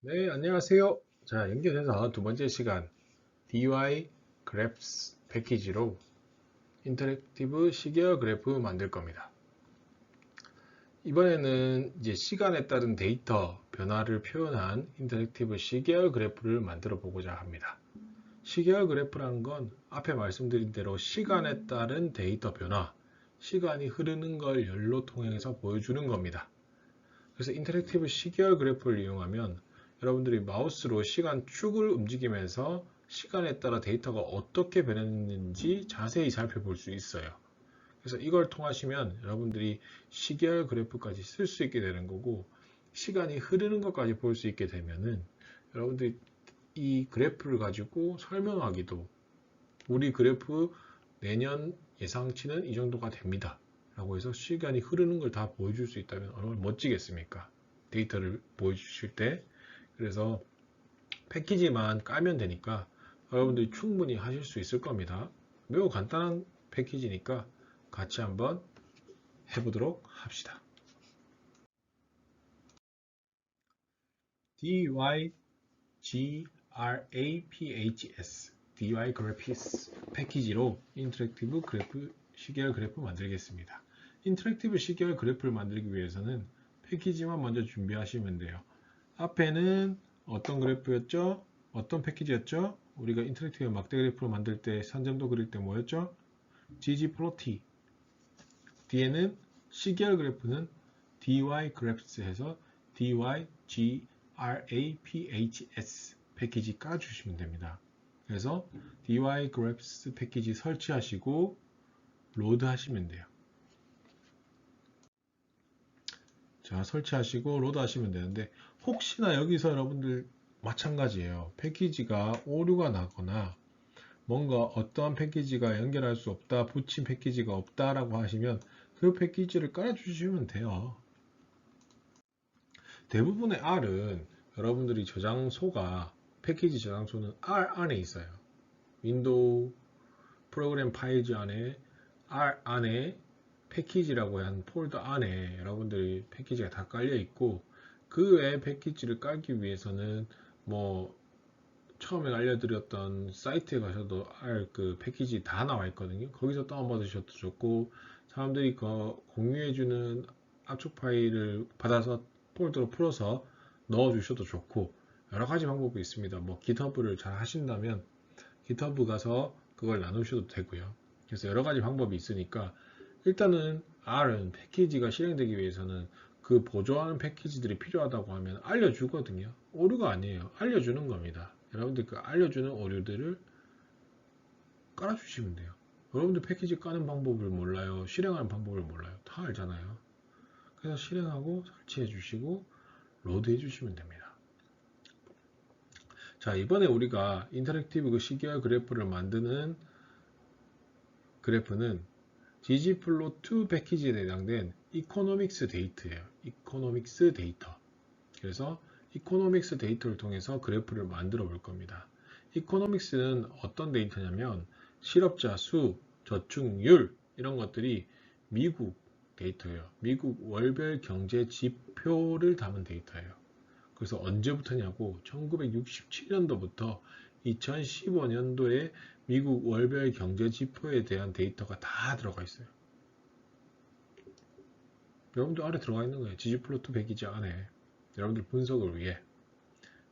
네, 안녕하세요. 자, 연결해서 두 번째 시간 DY 그래프스 패키지로 인터랙티브 시계열 그래프 만들 겁니다. 이번에는 이제 시간에 따른 데이터 변화를 표현한 인터랙티브 시계열 그래프를 만들어 보고자 합니다. 시계열 그래프라는 건 앞에 말씀드린 대로 시간에 따른 데이터 변화, 시간이 흐르는 걸 열로 통해서 보여주는 겁니다. 그래서 인터랙티브 시계열 그래프를 이용하면 여러분들이 마우스로 시간 축을 움직이면서 시간에 따라 데이터가 어떻게 변했는지 자세히 살펴볼 수 있어요. 그래서 이걸 통하시면 여러분들이 시계열 그래프까지 쓸 수 있게 되는 거고, 시간이 흐르는 것까지 볼 수 있게 되면은 여러분들이 이 그래프를 가지고 설명하기도, 우리 그래프 내년 예상치는 이 정도가 됩니다 라고 해서 시간이 흐르는 걸 다 보여줄 수 있다면 얼마나 멋지겠습니까? 데이터를 보여주실 때. 그래서 패키지만 깔면 되니까 여러분들이 충분히 하실 수 있을 겁니다. 매우 간단한 패키지니까 같이 한번 해보도록 합시다. DYGRAPHS DY 그래피스 패키지로 인터랙티브 그래프 시계열 그래프 만들겠습니다. 인터랙티브 시계열 그래프를 만들기 위해서는 패키지만 먼저 준비하시면 돼요. 앞에는 어떤 그래프였죠? 어떤 패키지였죠? 우리가 인터랙티브 막대 그래프를 만들 때 산점도 그릴 때 뭐였죠? ggplot. 뒤에는 시계열 그래프는 dygraphs 해서 dygrAphs 패키지 깔아주시면 됩니다. 그래서 dygraphs 패키지 설치하시고 로드 하시면 돼요. 자, 설치하시고 로드 하시면 되는데, 혹시나 여기서 여러분들 마찬가지예요. 패키지가 오류가 나거나 뭔가 어떠한 패키지가 연결할 수 없다, 붙인 패키지가 없다라고 하시면 그 패키지를 깔아주시면 돼요. 대부분의 R은 여러분들이 저장소가, 패키지 저장소는 R 안에 있어요. 윈도우 프로그램 파일즈 안에 R 안에 패키지라고 한 폴더 안에 여러분들이 패키지가 다 깔려 있고, 그 외에 패키지를 깔기 위해서는 뭐 처음에 알려드렸던 사이트에 가셔도 R 그 패키지 다 나와 있거든요. 거기서 다운받으셔도 좋고, 사람들이 그 공유해주는 압축 파일을 받아서 폴더로 풀어서 넣어주셔도 좋고, 여러 가지 방법이 있습니다. 뭐 GitHub를 잘 하신다면 GitHub 가서 그걸 나누셔도 되고요. 그래서 여러 가지 방법이 있으니까, 일단은 R은 패키지가 실행되기 위해서는 그 보조하는 패키지들이 필요하다고 하면 알려주거든요. 오류가 아니에요. 알려주는 겁니다. 여러분들 그 알려주는 오류들을 깔아주시면 돼요. 여러분들 패키지 까는 방법을 몰라요. 실행하는 방법을 몰라요. 다 알잖아요. 그래서 실행하고 설치해 주시고 로드 해 주시면 됩니다. 자, 이번에 우리가 인터랙티브 그 시계열 그래프를 만드는 그래프는 ggplot2 패키지에 해당된 이코노믹스 데이터예요. 이코노믹스 데이터. 그래서 이코노믹스 데이터를 통해서 그래프를 만들어 볼 겁니다. 이코노믹스는 어떤 데이터냐면 실업자 수, 저축률 이런 것들이 미국 데이터예요. 미국 월별 경제 지표를 담은 데이터예요. 그래서 언제부터냐고 1967년도부터 2015년도에 미국 월별 경제 지표에 대한 데이터가 다 들어가 있어요. 여러분들 안에 들어가 있는 거예요. 지지플로트 패키지 안에 여러분들 분석을 위해.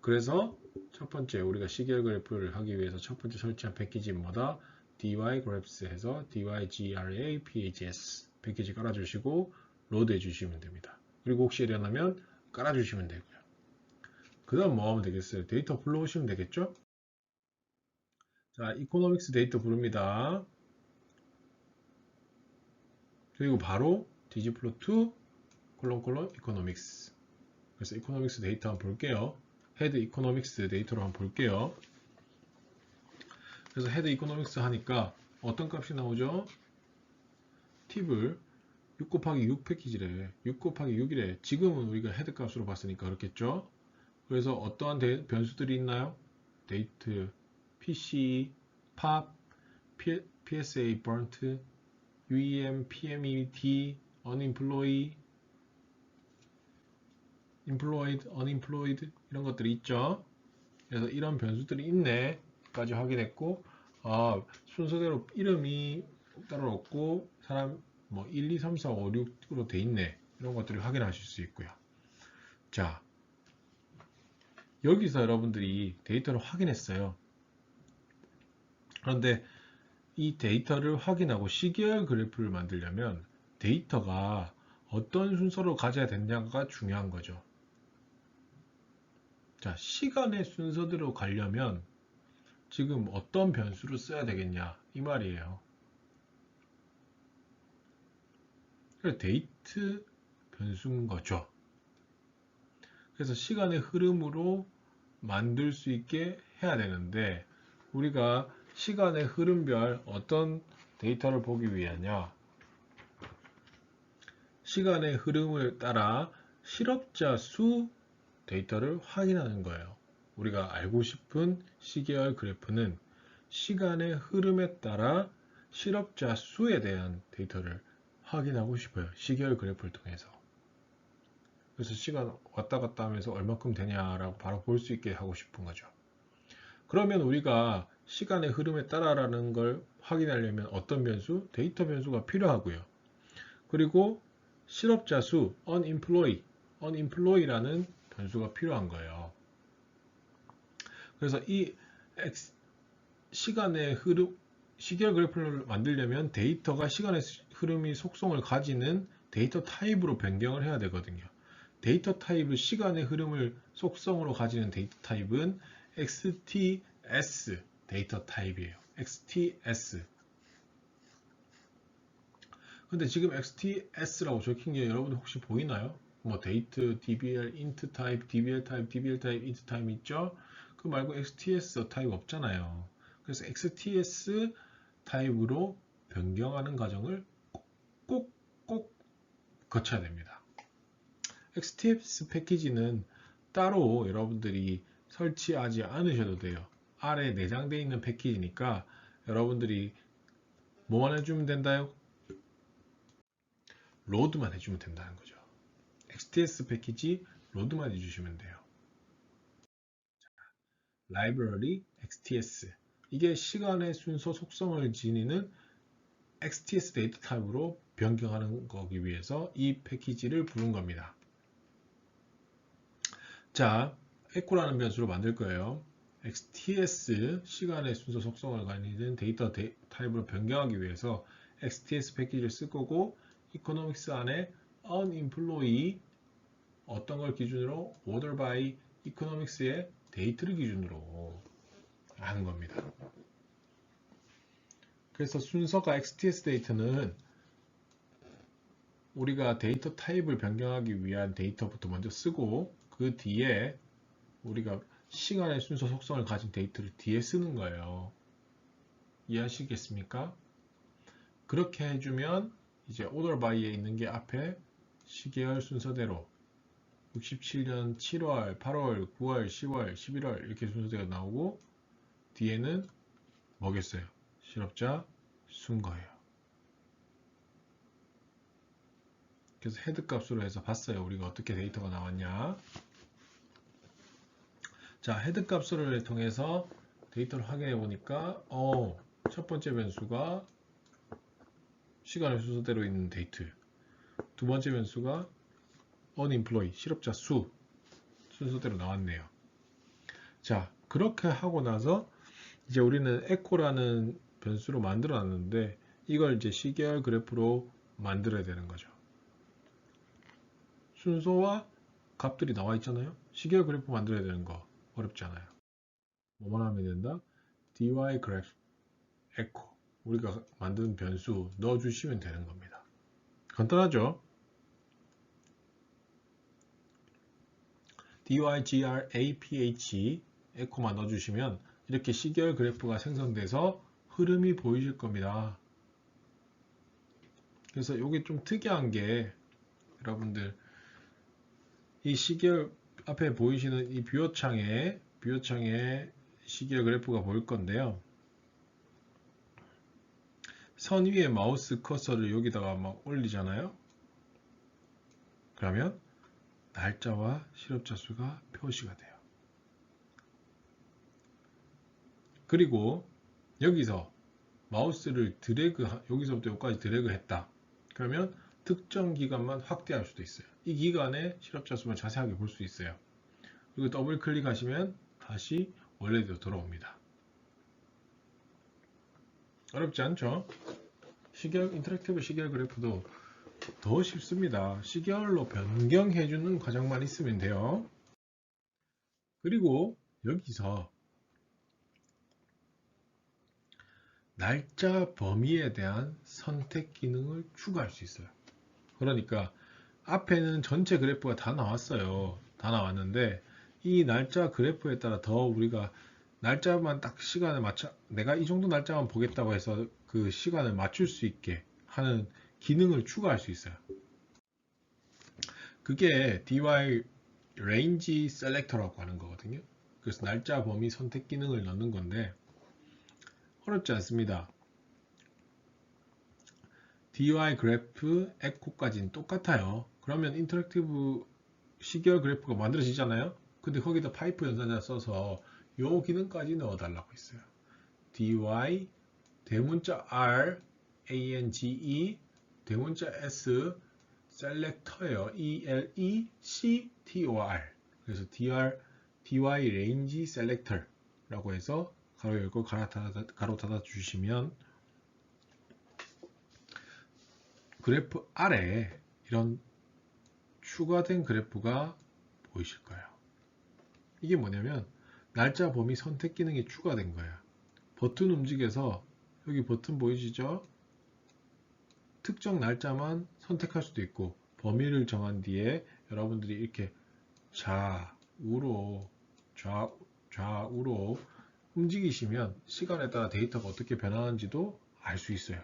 그래서 첫 번째 우리가 시계열 그래프를 하기 위해서 첫 번째 설치한 패키지는 뭐다? dygraphs 해서 dygraphs 패키지 깔아주시고 로드 해주시면 됩니다. 그리고 혹시 일어나면 깔아주시면 되고요. 그 다음 뭐 하면 되겠어요? 데이터 불러오시면 되겠죠? 자, 이코노믹스 데이터 부릅니다. 그리고 바로 디지플로2 콜론 이코노믹스. 그래서 이코노믹스 데이터 한번 볼게요. 헤드 이코노믹스 데이터로 한번 볼게요. 그래서 헤드 이코노믹스 하니까 어떤 값이 나오죠? 팁을 6 곱하기 6 패키지래. 6 곱하기 6이래. 지금은 우리가 헤드 값으로 봤으니까 그렇겠죠? 그래서 어떠한 변수들이 있나요? 데이트, PC, POP, PSA, burnt, UEM, PMET, unemployee employed, unemployed 이런 것들이 있죠. 그래서 이런 변수들이 있네까지 확인했고, 순서대로 이름이 따로 없고 사람 뭐 1, 2, 3, 4, 5, 6으로 돼 있네. 이런 것들을 확인하실 수 있고요. 자, 여기서 여러분들이 데이터를 확인했어요. 그런데 이 데이터를 확인하고 시계열 그래프를 만들려면 데이터가 어떤 순서로 가져야 되냐가 중요한 거죠. 자, 시간의 순서대로 가려면 지금 어떤 변수를 써야 되겠냐 이 말이에요. 데이트 변수인 거죠. 그래서 시간의 흐름으로 만들 수 있게 해야 되는데 우리가 시간의 흐름별 어떤 데이터를 보기 위하냐, 시간의 흐름을 따라 실업자 수 데이터를 확인하는 거예요. 우리가 알고 싶은 시계열 그래프는 시간의 흐름에 따라 실업자 수에 대한 데이터를 확인하고 싶어요. 시계열 그래프를 통해서. 그래서 시간 왔다 갔다 하면서 얼마큼 되냐라고 바로 볼 수 있게 하고 싶은 거죠. 그러면 우리가 시간의 흐름에 따라라는 걸 확인하려면 어떤 변수? 데이터 변수가 필요하고요. 그리고 실업자 수, unemployed라는 변수가 필요한 거예요. 그래서 이 시간의 흐름, 시계열 그래프를 만들려면 데이터가 시간의 흐름이 속성을 가지는 데이터 타입으로 변경을 해야 되거든요. 데이터 타입을 시간의 흐름을 속성으로 가지는 데이터 타입은 XTS 데이터 타입이에요. XTS. 근데 지금 XTS라고 적힌 게 여러분 혹시 보이나요? 뭐 데이트, DBL, int 타입, DBL 타입, DBL 타입, int 타입 있죠? 그 말고 XTS 타입 없잖아요. 그래서 XTS 타입으로 변경하는 과정을 꼭 거쳐야 됩니다. XTS 패키지는 따로 여러분들이 설치하지 않으셔도 돼요. 아래에 내장되어 있는 패키지니까 여러분들이 뭐만 해주면 된다요? 로드만 해주면 된다는 거죠. XTS 패키지 로드만 해주시면 돼요. 라이브러리 XTS, 이게 시간의 순서 속성을 지니는 XTS 데이터 타입으로 변경하는 거기 위해서 이 패키지를 부른 겁니다. 자, echo라는 변수로 만들 거예요. XTS 시간의 순서 속성을 가지는 데이터 타입으로 변경하기 위해서 XTS 패키지를 쓸 거고, economics 안에 unemployed 어떤 걸 기준으로 order by economics의 데이터를 기준으로 하는 겁니다. 그래서 순서가 XTS 데이터는 우리가 데이터 타입을 변경하기 위한 데이터부터 먼저 쓰고 그 뒤에 우리가 시간의 순서 속성을 가진 데이터를 뒤에 쓰는 거예요. 이해하시겠습니까? 그렇게 해주면 이제 order by에 있는 게 앞에 시계열 순서대로 67년 7월, 8월, 9월, 10월, 11월 이렇게 순서대로 나오고 뒤에는 뭐겠어요? 실업자 수인 거예요. 그래서 헤드 값으로 해서 봤어요. 우리가 어떻게 데이터가 나왔냐. 자, 헤드 값을 통해서 데이터를 확인해 보니까 첫 번째 변수가 시간의 순서대로 있는 데이트, 두 번째 변수가 unemployed 실업자 수 순서대로 나왔네요. 자, 그렇게 하고 나서 이제 우리는 echo라는 변수로 만들어 놨는데 이걸 이제 시계열 그래프로 만들어야 되는 거죠. 순서와 값들이 나와 있잖아요. 시계열 그래프 만들어야 되는 거 어렵지 않아요. 뭐만 하면 된다? dy 그래프 echo, 우리가 만든 변수 넣어주시면 되는 겁니다. 간단하죠? dygraph echo만 넣어주시면 이렇게 시계열 그래프가 생성돼서 흐름이 보이실 겁니다. 그래서 이게 좀 특이한 게 여러분들 이 시계열 앞에 보이시는 이 뷰어창에 시계열 그래프가 보일 건데요. 선 위에 마우스 커서를 여기다가 막 올리잖아요. 그러면 날짜와 실업자 수가 표시가 돼요. 그리고 여기서 마우스를 여기서부터 여기까지 드래그 했다. 그러면 특정 기간만 확대할 수도 있어요. 이 기간에 실업자 수만 자세하게 볼 수 있어요. 그리고 더블 클릭하시면 다시 원래대로 돌아옵니다. 어렵지 않죠? 인터랙티브 시계열 그래프도 더 쉽습니다. 시계열로 변경해주는 과정만 있으면 돼요. 그리고 여기서 날짜 범위에 대한 선택 기능을 추가할 수 있어요. 그러니까 앞에는 전체 그래프가 다 나왔어요. 다 나왔는데 이 날짜 그래프에 따라 더 우리가 날짜만 딱 시간을 맞춰 내가 이 정도 날짜만 보겠다고 해서 그 시간을 맞출 수 있게 하는 기능을 추가할 수 있어요. 그게 DY Range Selector라고 하는 거거든요. 그래서 날짜 범위 선택 기능을 넣는 건데 어렵지 않습니다. DY 그래프, 에코까지는 똑같아요. 그러면 인터랙티브 시계열 그래프가 만들어지잖아요. 근데 거기다 파이프 연산자 써서 요 기능까지 넣어달라고 했어요. DY 대문자 R ANGE 대문자 S 셀렉터예요. ELECTOR. 그래서 DY Range Selector라고 해서 가로 열고 가로 닫아 주시면 그래프 아래 이런 추가된 그래프가 보이실 거예요. 이게 뭐냐면 날짜 범위 선택 기능이 추가된 거예요. 버튼 움직여서 여기 버튼 보이시죠? 특정 날짜만 선택할 수도 있고 범위를 정한 뒤에 여러분들이 이렇게 좌우로 움직이시면 시간에 따라 데이터가 어떻게 변하는지도 알 수 있어요.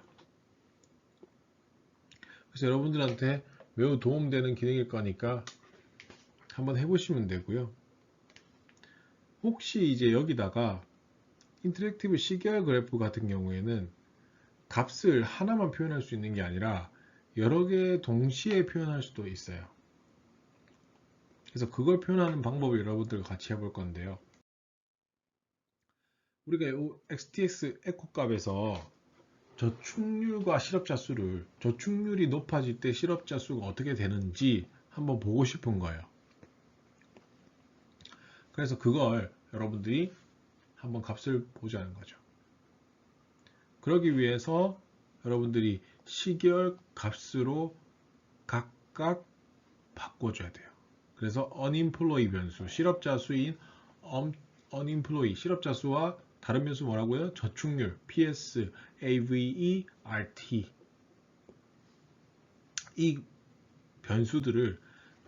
그래서 여러분들한테 매우 도움되는 기능일 거니까 한번 해보시면 되고요. 혹시 이제 여기다가 인터랙티브 시계열 그래프 같은 경우에는 값을 하나만 표현할 수 있는 게 아니라 여러 개 동시에 표현할 수도 있어요. 그래서 그걸 표현하는 방법을 여러분들과 같이 해볼 건데요. 우리가 XTX 에코 값에서 저축률과 실업자 수를 저축률이 높아질 때 실업자 수가 어떻게 되는지 한번 보고 싶은 거예요. 그래서 그걸 여러분들이 한번 값을 보자는 거죠. 그러기 위해서 여러분들이 시계열 값으로 각각 바꿔줘야 돼요. 그래서 unemployee 변수, 실업자 수인 unemployee, 실업자 수와 다른 변수 뭐라고요? 저축률, PS, AVE, RT. 이 변수들을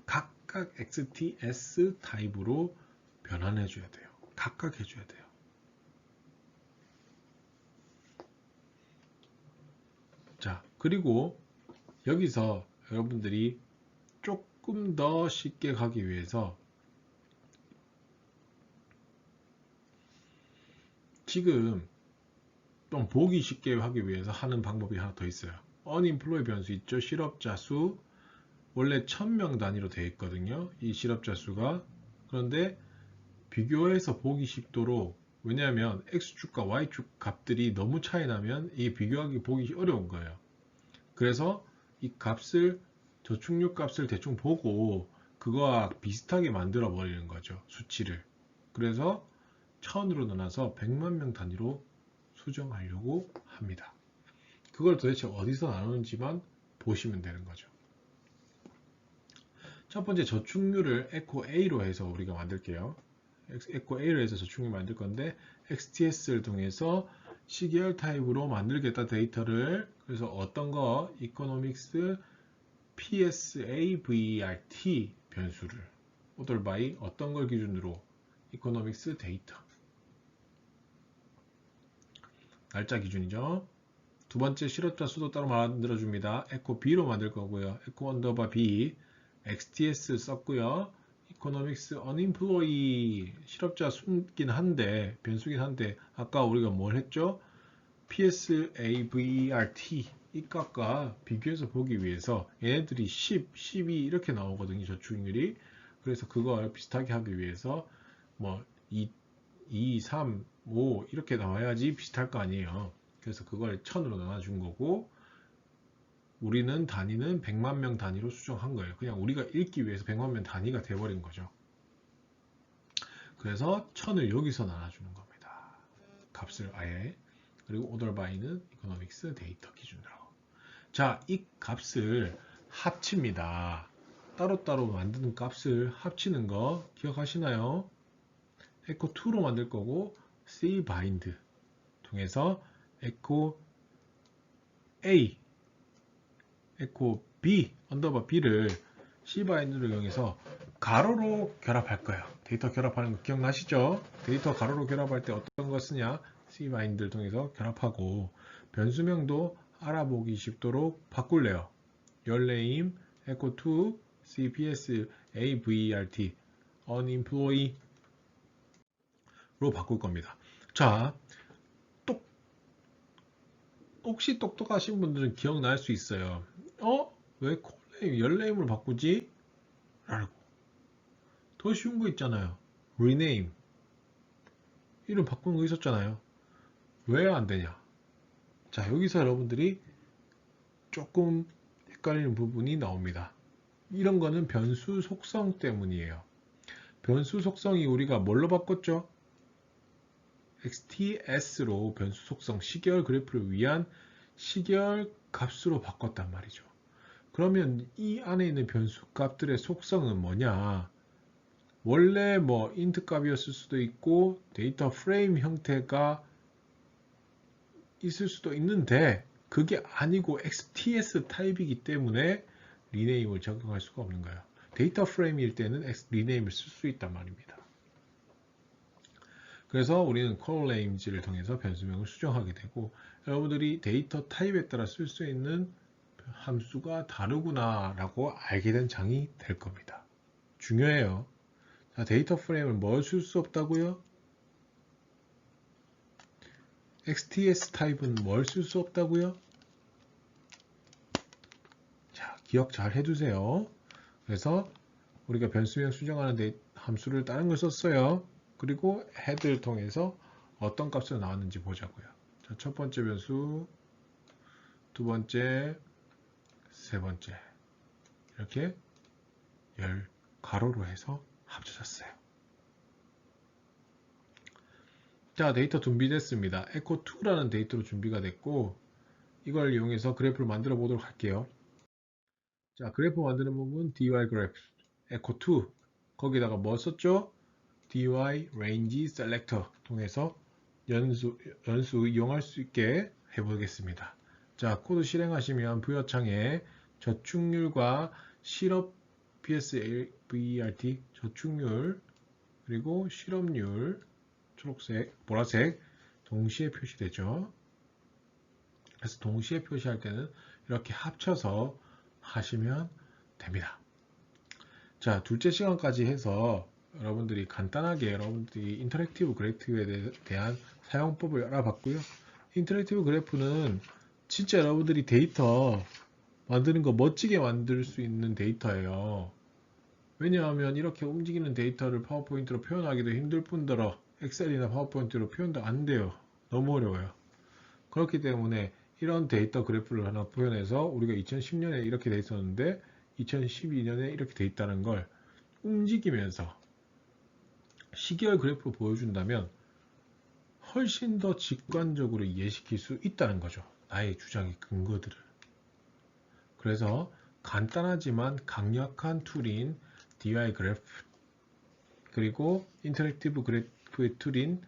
각각 XTS 타입으로 변환해줘야 돼요. 각각 해줘야 돼요. 자, 그리고 여기서 여러분들이 조금 더 쉽게 가기 위해서 지금 좀 보기 쉽게 하기 위해서 하는 방법이 하나 더 있어요. unemployee 변수 있죠? 실업자 수 원래 1000명 단위로 되어 있거든요. 이 실업자 수가. 그런데 비교해서 보기 쉽도록 왜냐하면 X축과 Y축 값들이 너무 차이 나면 이 비교하기 보기 어려운 거예요. 그래서 이 값을 저축률 값을 대충 보고 그거와 비슷하게 만들어 버리는 거죠. 수치를. 그래서 1000으로 나눠서 100만 명 단위로 수정하려고 합니다. 그걸 도대체 어디서 나누는지만 보시면 되는 거죠. 첫 번째 저축률을 에코 A로 해서 우리가 만들게요. 에코 A로 해서 저축률 만들 건데 XTS를 통해서 시계열 타입으로 만들겠다 데이터를. 그래서 어떤 거 Economics PSAVERT 변수를 order by 어떤 걸 기준으로 Economics 데이터 날짜 기준이죠. 두 번째 실업자 수도 따로 만들어 줍니다. 에코 B로 만들 거고요. 에코 언더바 B XTS 썼고요. Economics Unemployee 실업자 수긴 한데 변수긴 한데 아까 우리가 뭘 했죠? PSAVERT 이 값과 비교해서 보기 위해서 얘네들이 10, 12 이렇게 나오거든요. 저축률이. 그래서 그걸 비슷하게 하기 위해서 뭐 2, 3, 5 이렇게 나와야지 비슷할 거 아니에요. 그래서 그걸 1000으로 나눠준 거고 우리는 단위는 100만 명 단위로 수정한 거예요. 그냥 우리가 읽기 위해서 100만 명 단위가 돼버린 거죠. 그래서 1000을 여기서 나눠주는 겁니다. 값을 아예. 그리고 order by는 economics 데이터 기준으로. 자, 이 값을 합칩니다. 따로따로 만드는 값을 합치는 거 기억하시나요? echo 2로 만들 거고 c bind 통해서 echo a, echo b, 언더바 b를 c bind를 이용해서 가로로 결합할 거예요. 데이터 결합하는 거 기억나시죠? 데이터 가로로 결합할 때 어떤 거 쓰냐? c bind를 통해서 결합하고 변수명도 알아보기 쉽도록 바꿀래요. your name echo to cps avert unemployee 로 바꿀 겁니다. 자, 혹시 똑똑하신 분들은 기억날 수 있어요. 왜 콜네임, 열네임으로 바꾸지? 라고. 더 쉬운 거 있잖아요. rename. 이름 바꾸는 거 있었잖아요. 왜 안 되냐? 자, 여기서 여러분들이 조금 헷갈리는 부분이 나옵니다. 이런 거는 변수 속성 때문이에요. 변수 속성이 우리가 뭘로 바꿨죠? XTS로 변수 속성 시계열 그래프를 위한 시계열 값으로 바꿨단 말이죠. 그러면 이 안에 있는 변수 값들의 속성은 뭐냐? 원래 뭐 int 값이었을 수도 있고 데이터 프레임 형태가 있을 수도 있는데 그게 아니고 XTS 타입이기 때문에 리네임을 적용할 수가 없는 거예요. 데이터 프레임일 때는 리네임을 쓸 수 있단 말입니다. 그래서 우리는 콜네임즈를 통해서 변수명을 수정하게 되고 여러분들이 데이터 타입에 따라 쓸 수 있는 함수가 다르구나 라고 알게 된 장이 될 겁니다. 중요해요. 자, 데이터 프레임을 뭘 쓸 수 없다고요? XTS 타입은 뭘 쓸 수 없다고요? 자, 기억 잘 해두세요. 그래서 우리가 변수명 수정하는 함수를 다른 걸 썼어요. 그리고 head를 통해서 어떤 값으로 나왔는지 보자고요. 자, 첫 번째 변수, 두 번째, 세 번째 이렇게 열 가로로 해서 합쳐졌어요. 자, 데이터 준비됐습니다. echo2라는 데이터로 준비가 됐고 이걸 이용해서 그래프를 만들어 보도록 할게요. 자, 그래프 만드는 부분 dy 그래프 echo2 거기다가 뭐 썼죠? dy range selector 통해서 연수 이용할 수 있게 해보겠습니다. 자, 코드 실행하시면 부여창에 저축률과 실업 PSVRT 저축률 그리고 실업률 초록색, 보라색 동시에 표시되죠. 그래서 동시에 표시할 때는 이렇게 합쳐서 하시면 됩니다. 자, 둘째 시간까지 해서 여러분들이 간단하게 여러분들이 인터랙티브 그래프에 대한 사용법을 알아봤고요. 인터랙티브 그래프는 진짜 여러분들이 데이터 만드는 거 멋지게 만들 수 있는 데이터예요. 왜냐하면 이렇게 움직이는 데이터를 파워포인트로 표현하기도 힘들 뿐더러 엑셀이나 파워포인트로 표현도 안 돼요. 너무 어려워요. 그렇기 때문에 이런 데이터 그래프를 하나 표현해서 우리가 2010년에 이렇게 돼 있었는데 2012년에 이렇게 돼 있다는 걸 움직이면서 시계열 그래프로 보여준다면 훨씬 더 직관적으로 이해시킬 수 있다는 거죠. 나의 주장의 근거들을. 그래서 간단하지만 강력한 툴인 DI 그래프 그리고 인터랙티브 그래프의 툴인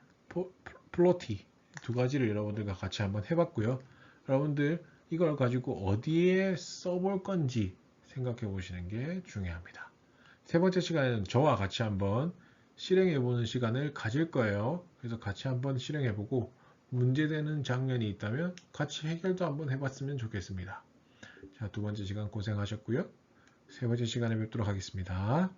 플로티 두 가지를 여러분들과 같이 한번 해봤고요. 여러분들 이걸 가지고 어디에 써볼 건지 생각해 보시는 게 중요합니다. 세 번째 시간에는 저와 같이 한번 실행해 보는 시간을 가질 거예요. 그래서 같이 한번 실행해 보고 문제되는 장면이 있다면 같이 해결도 한번 해봤으면 좋겠습니다. 자, 두 번째 시간 고생하셨고요. 세 번째 시간에 뵙도록 하겠습니다.